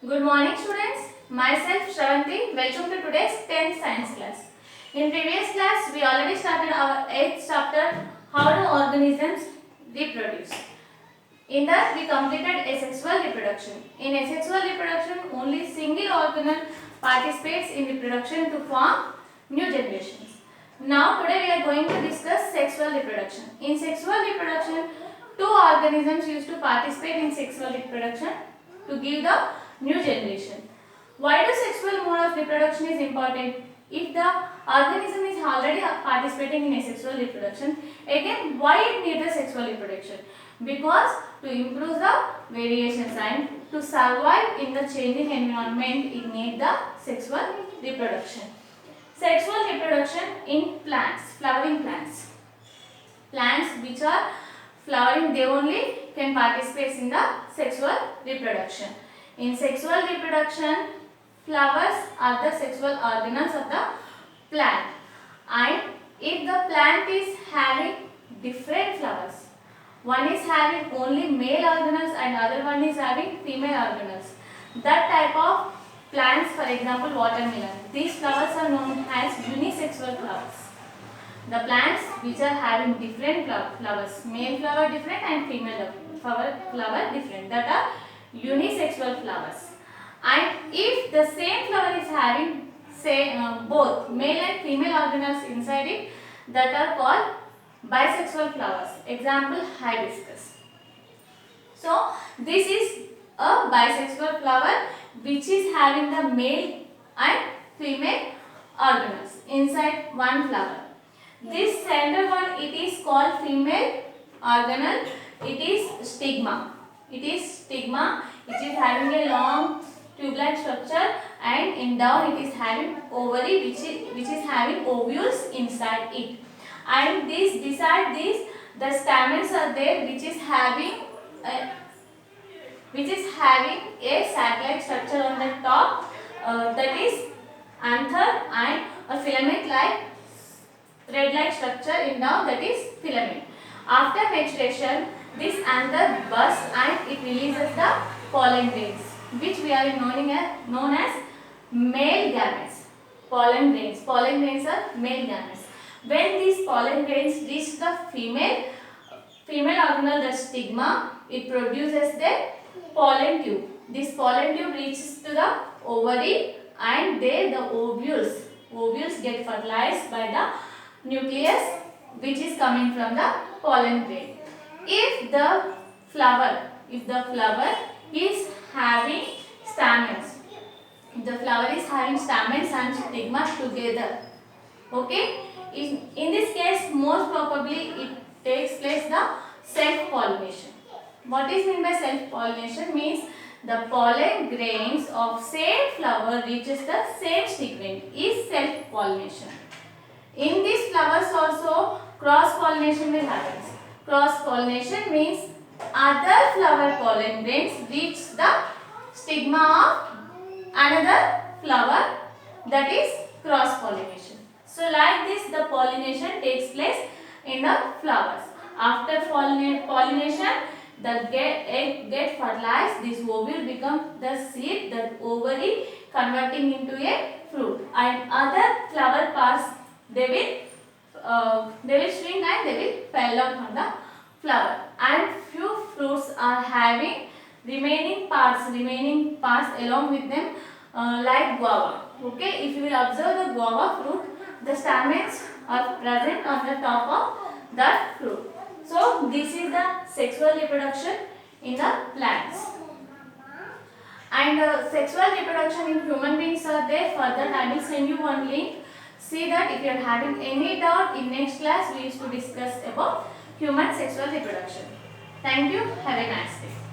Good morning students. Myself Shravanti. Welcome to today's 10th science class. In previous class we already started our 8th chapter, how do organisms reproduce. In that we completed asexual reproduction. In asexual reproduction only single organelle participates in reproduction to form new generations. Now today we are going to discuss sexual reproduction. In sexual reproduction two organisms used to participate in sexual reproduction to give the new generation. Why the sexual mode of reproduction is important? If the organism is already participating in asexual reproduction, again why it needs the sexual reproduction? Because to improve the variations and to survive in the changing environment, it needs the sexual reproduction. Sexual reproduction in plants, flowering plants. Plants which are flowering, they only can participate in the sexual reproduction. In sexual reproduction, flowers are the sexual organelles of the plant, and if the plant is having different flowers, one is having only male organelles and other one is having female organelles, that type of plants, for example watermelon, these flowers are known as unisexual flowers. The plants which are having different flowers, male flower different and female flower different, that are unisexual flowers. And if the same flower is having both male and female organelles inside it, that are called bisexual flowers. Example hibiscus. So this is a bisexual flower which is having the male and female organelles inside one flower. This center one, it is called female organelle. It is stigma. It is stigma. It is having a long tube-like structure, and in down it is having ovary which is having ovules inside it. And this beside this the stamens are there which is having a sac-like structure on the top, that is anther, and a filament like thread-like structure in down, that is filament. After maturation, this anther bursts and it releases the pollen grains, which we are known as male gametes. Pollen grains. Pollen grains are male gametes. When these pollen grains reach the female organelle, the stigma, it produces the pollen tube. This pollen tube reaches to the ovary, and there the ovules get fertilized by the nucleus which is coming from the pollen grain. If the flower is having stamens, if the flower is having stamens and stigma together, okay, in this case most probably it takes place the self-pollination. What is meant by self-pollination? Means the pollen grains of same flower reaches the same stigma is self-pollination. In these flowers also cross-pollination will happen. Cross-pollination means other flower pollen grains reach the stigma of another flower, that is cross-pollination. So like this the pollination takes place in the flowers. After pollination, the egg get fertilized, this ovule become the seed, that ovary converting into a fruit, and other flower parts they will shrink and they will fall out from the flower, and few fruits are having remaining parts along with them, like guava. Okay, if you will observe the guava fruit, the stamens are present on the top of that fruit. So this is the sexual reproduction in the plants. And sexual reproduction in human beings are there. Further I will send you one link. See that. If you are having any doubt, in next class we used to discuss about human sexual reproduction. Thank you. Have a nice day.